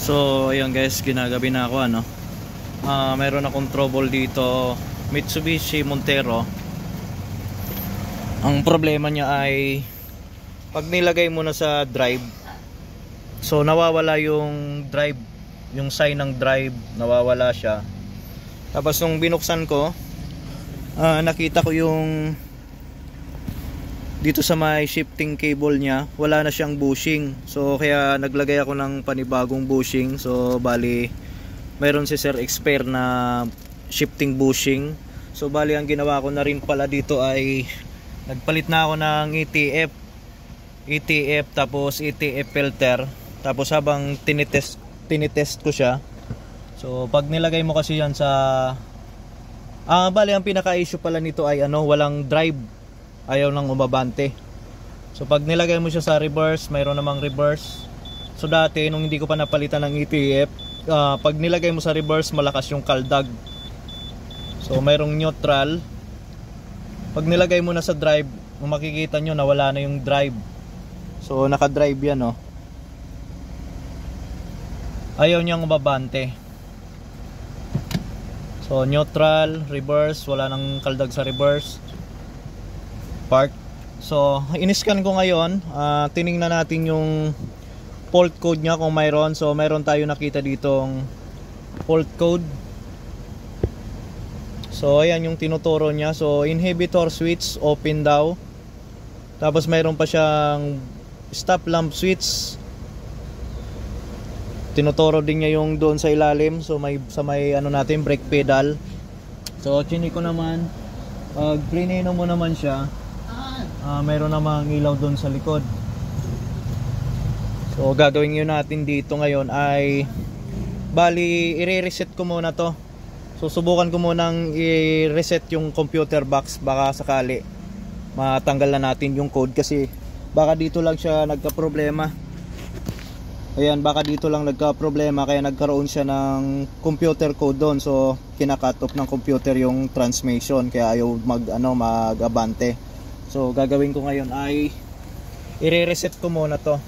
So ayun guys, ginagabi na ako ano. Meron akong trouble dito, Mitsubishi Montero. Ang problema niya ay pag nilagay mo na sa drive, so nawawala yung drive, yung sign ng drive, nawawala siya. Tapos nung binuksan ko, nakita ko yung dito sa may shifting cable niya, wala na siyang bushing. So kaya naglagay ako ng panibagong bushing. So bali mayroon si Sir Expert na shifting bushing. So bali ang ginawa ko na rin pala dito ay nagpalit na ako ng ETF tapos ETF filter. Tapos habang tinitest ko siya, so pag nilagay mo kasi yan sa bali ang pinaka issue pala nito ay walang drive, ayaw nang umabante. So pag nilagay mo siya sa reverse, mayroon namang reverse. So dati nung hindi ko pa napalitan ng ETF, pag nilagay mo sa reverse, malakas yung kaldag. So mayroong neutral. Pag nilagay mo na sa drive, makikita nyo na wala na yung drive. So naka-drive yan, oh. Ayaw niyang umabante. So neutral, reverse, wala nang kaldag sa reverse part. So in-scan ko ngayon, tiningnan natin yung fault code nya kung mayroon. So mayroon tayo nakita ditong fault code. So ayan yung tinuturo nya. So inhibitor switch open daw. Tapos mayroon pa siyang stop lamp switch. Tinuturo din niya yung doon sa ilalim. So sa may natin, brake pedal. So chinik ko naman, prineno mo naman siya. Mayroon namang ilaw doon sa likod. So gagawin nyo natin dito ngayon ay bali i-reset ko muna to. So subukan ko munang i-reset yung computer box, baka sakali matanggal na natin yung code kasi baka dito lang siya nagka-problema. Ayan, baka dito lang nagka-problema kaya nagkaroon siya ng computer code doon. So kina-cut off ng computer yung transmission kaya ayaw mag-abante. So gagawin ko ngayon ay i-reset ko muna to.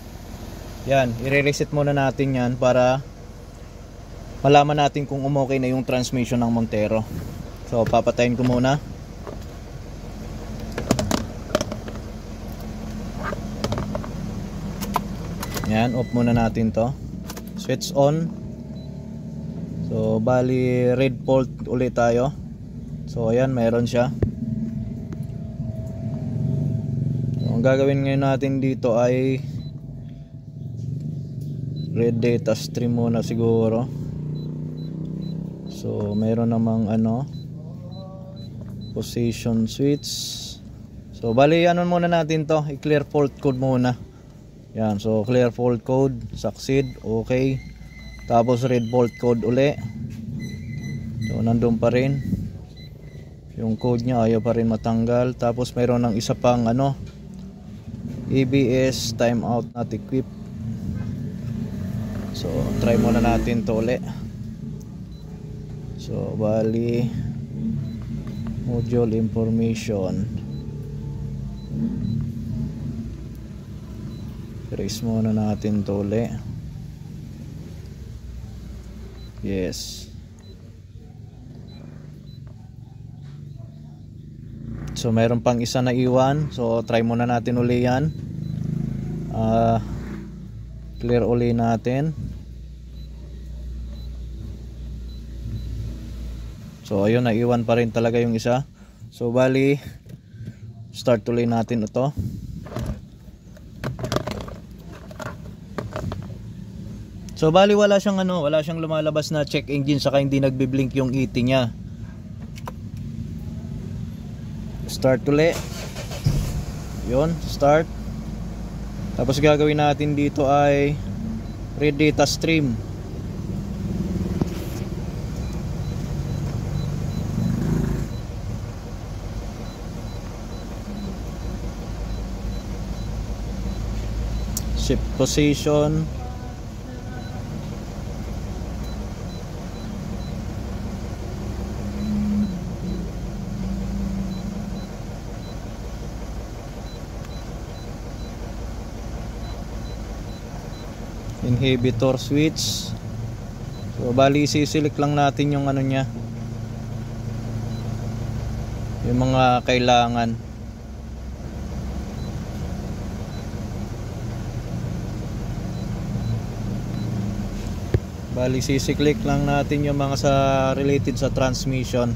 Yan, i-reset muna natin yan para malaman natin kung umokay na yung transmission ng Montero. So papatayin ko muna. Yan, off muna natin to. Switch on. So bali red fault ulit tayo. So ayan, mayroon siya. Ang gagawin ngayon natin dito ay red data stream muna siguro. So meron namang position switch. So bali muna natin to, i-clear fault code muna. Yan, so clear fault code, succeed, okay. Tapos red fault code uli. So nandun pa rin yung code nya, ayaw pa rin matanggal. Tapos meron ng isa pang ABS timeout not equipped. So try muna natin to uli. So bali module information, erase muna natin to uli. Yes. So mayroon pang isa na iwan. So try muna natin uli yan. Clear uli natin. So ayun, naiwan pa rin talaga yung isa. So bali start uli natin ito. So bali wala siyang lumalabas na check engine saka hindi nagbi-blink yung ET niya. Start uli. Yun, start. Tapos gagawin natin dito ay read data stream. Shift position. Inhibitor switch. So bali sisilik lang natin yung ano niya, yung mga kailangan. Bali sisiklik lang natin yung mga sa related sa transmission.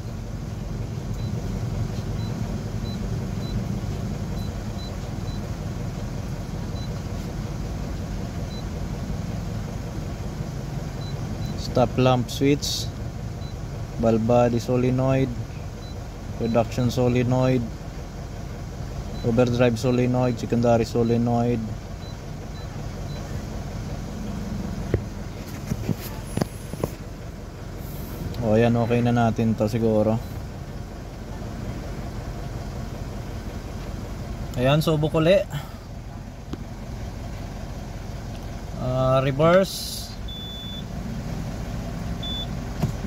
Stop lamp switch, valve body solenoid, reduction solenoid, overdrive solenoid, secondary solenoid. O yan, okay na natin to siguro. Ayan, subok uli. Reverse,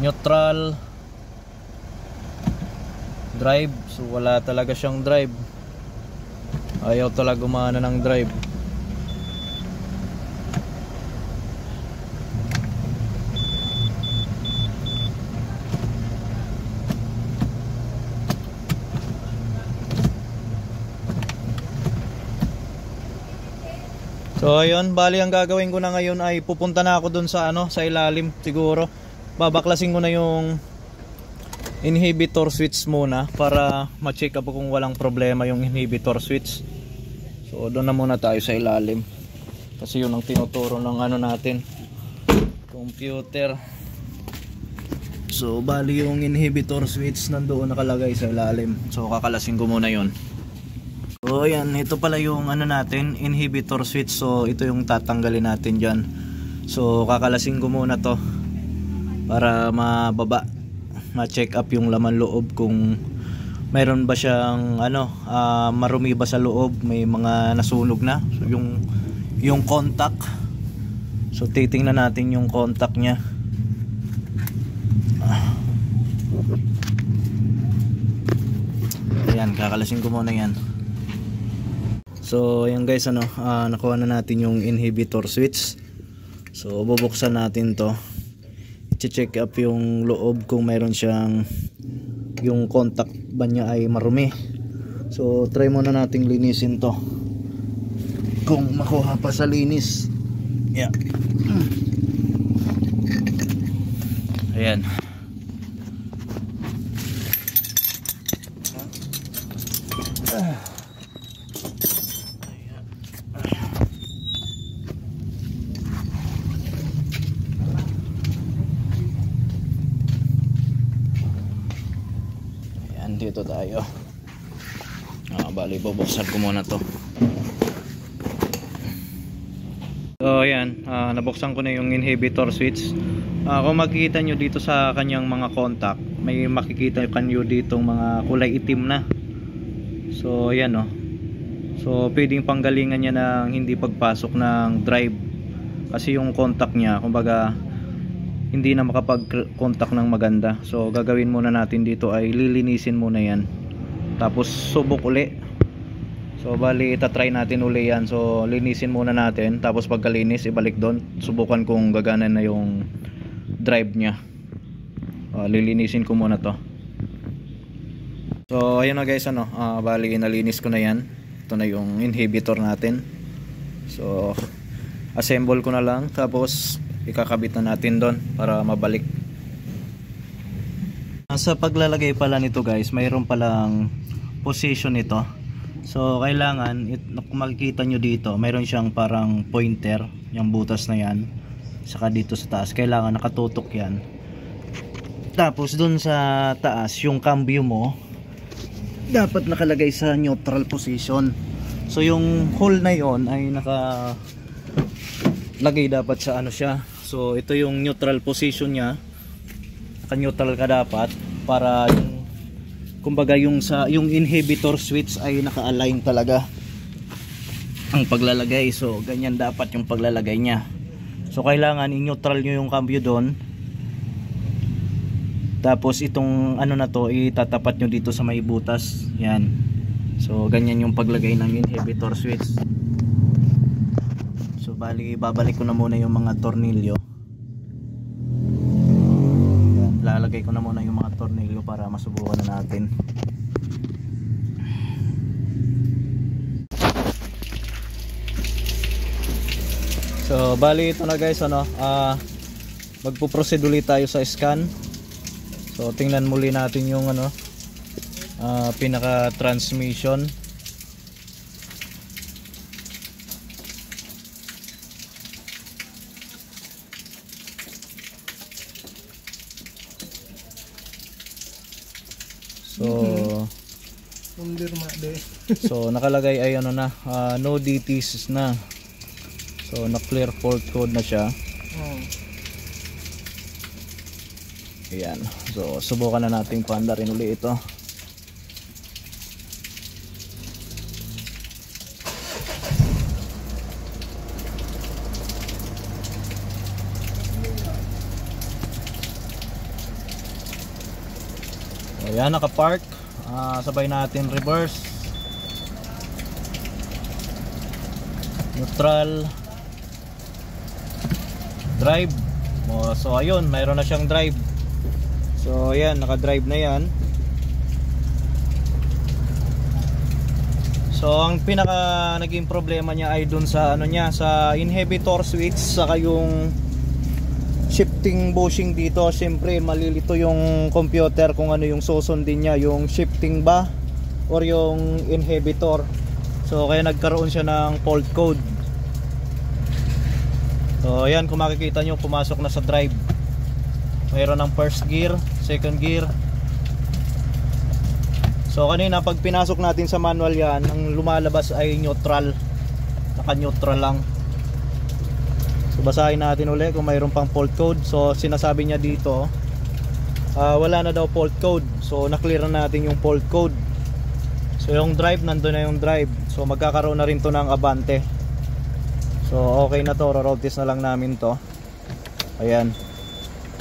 neutral, drive. So wala talaga siyang drive, ayaw talaga gumana ng drive. So ayun, bali ang gagawin ko na ngayon ay pupunta na ako dun sa ano, sa ilalim siguro. Babaklasin ko na yung inhibitor switch muna para ma-check up kung walang problema yung inhibitor switch. So doon na muna tayo sa ilalim. Kasi yun ang tinuturo ng ano natin, computer. So bali yung inhibitor switch nandoon nakalagay sa ilalim. So kakalasin ko muna yun. So ayan, ito pala yung ano natin, inhibitor switch. So ito yung tatanggalin natin dyan. So kakalasin ko muna to para mababa, ma-check up yung laman loob kung mayroon ba siyang ano, marumi ba sa loob, may mga nasunog na. So yung contact. So titingnan natin yung contact nya. Ayan, kakalasin ko muna yan. So ayan guys, ano, nakuha na natin yung inhibitor switch. So bubuksan natin to, i-check up yung loob kung mayroon siyang, yung contact ba niya ay marumi. So try muna nating linisin to kung makuha pa sa linis. Yeah. Ayan. Dito tayo. Bali bubuksan ko muna to. So ayan, nabuksan ko na yung inhibitor switch. Kung makikita nyo dito sa kanyang mga contact, may makikita kanyo ditong mga kulay itim na. So ayan, oh. So pwedeng panggalingan niya ng hindi pagpasok ng drive, kasi yung contact niya kumbaga hindi na makapag-contact ng maganda. So gagawin muna natin dito ay lilinisin muna yan, tapos subok uli. So bali itatry natin uli yan. So linisin muna natin, tapos pagkalinis ibalik doon, subukan kung gagana na yung drive nya. Lilinisin ko muna to. So ayun na guys, ano, bali nalinis ko na yan. Ito na yung inhibitor natin. So assemble ko na lang, tapos ikakabit na natin doon para mabalik. Sa paglalagay pala nito guys, mayroon palang position nito. So kailangan, kung makikita nyo dito, mayroon siyang parang pointer, yung butas na yan. Saka dito sa taas, kailangan nakatutok yan. Tapos dun sa taas, yung cambio mo dapat nakalagay sa neutral position. So yung hole na yon ay nakalagay dapat sa ano siya. So ito yung neutral position nya, naka-neutral ka dapat para yung, kumbaga yung inhibitor switch ay naka-align talaga ang paglalagay. So ganyan dapat yung paglalagay nya. So kailangan i-neutral nyo yung cambio doon, tapos itong ano na to itatapat nyo dito sa may butas yan. So ganyan yung paglagay ng inhibitor switch. So bali babalik ko na muna yung mga tornilyo. Lalagay ko na muna yung mga tornilyo para masubukan na natin. So bali ito na guys, ano, magpo-proceed ulit tayo sa scan. So tingnan muli natin yung ano, pinaka transmission. So nakalagay ay ano na, no DTs na. So na clear fault code na siya. Ayan. So subukan na nating paandarin uli ito. Ayan, naka-park. Sabay natin reverse, neutral, drive. So ayun, mayroon na siyang drive. So ayan, naka-drive na yan. So ang pinaka naging problema niya ay dun sa ano niya, sa inhibitor switch, saka yung shifting bushing dito. Siyempre malilito yung computer kung ano yung susundin niya, yung shifting ba or yung inhibitor. So kaya nagkaroon siya ng fault code. So ayan, kung makikita nyo, pumasok na sa drive. Mayroon ng first gear, second gear. So kanina pag pinasok natin sa manual yan, ang lumalabas ay neutral. Naka-neutral lang. So basahin natin ulit kung mayroon pang fault code. So sinasabi niya dito, wala na daw fault code. So na-clear na natin yung fault code. So yung drive, nandun na yung drive. So magkakaroon na rin to ng abante. So okay na to, road test na lang namin to. Ayan.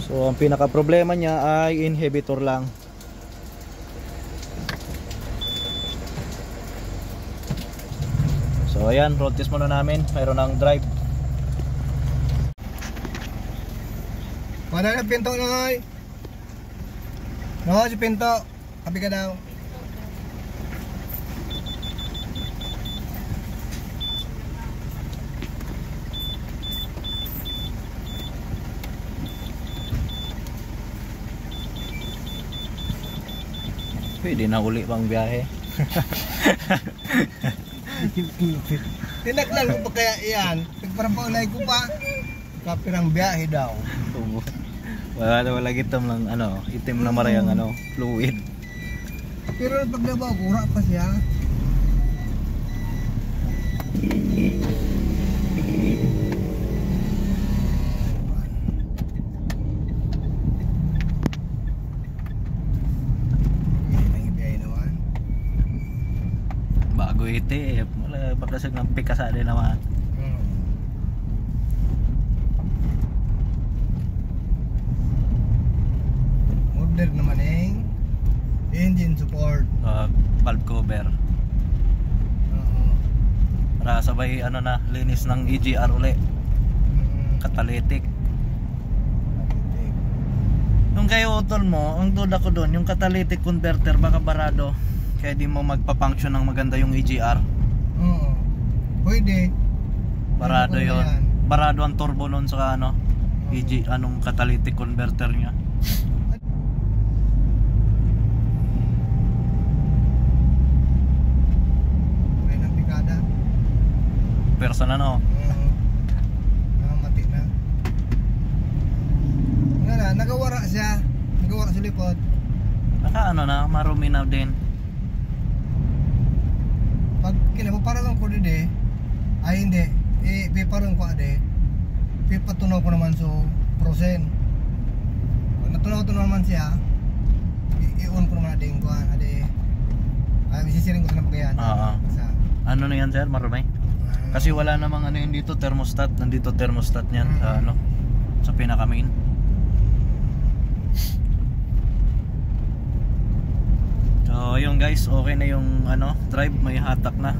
So ang pinaka problema niya ay inhibitor lang. So ayan, road test muna namin. Mayroon ng drive. Wala na pinto na ay. No, si pinto. Kapi ka daw. Pwede na uli pang biyahe. Tinaklan ko pa kaya iyan. Nagparapaulay ko pa. Kapirang biyahe daw. Wala itim lang ano, itim na marayang ano, fluid. Pero pag nabaw, kura pa siya. Bago iti, wala pagkasag ng pikasa din naman. Order naman engine support, Valve cover. Para sabay ano na, linis ng EGR uli. Catalytic. Nung kayo utol mo, ang duda ko doon, yung catalytic converter baka barado. Kaya di mo magpa-function ng maganda yung EGR. Oo. Pwede. Barado yon. Barado ang turbo nun sa ano, anong catalytic converter niya. May nang pikada. Person ano. Mati na. Nga na, nagawara siya. Nagawara sa likod. Naka ano na, marumi na din. Pag kinapaparang ko din ay hindi, piparang ko ade, pipatunaw ko naman so prosen. Pag natunaw naman siya, i-on ko naman ade ko ade, ay sisiring ko sa napagayan. Ano na yan sir, marumay? Kasi wala namang ano yun dito, thermostat. Nandito thermostat niyan sa ano, sa pinaka main. So yun guys, okay na yung ano, drive, may hatak na.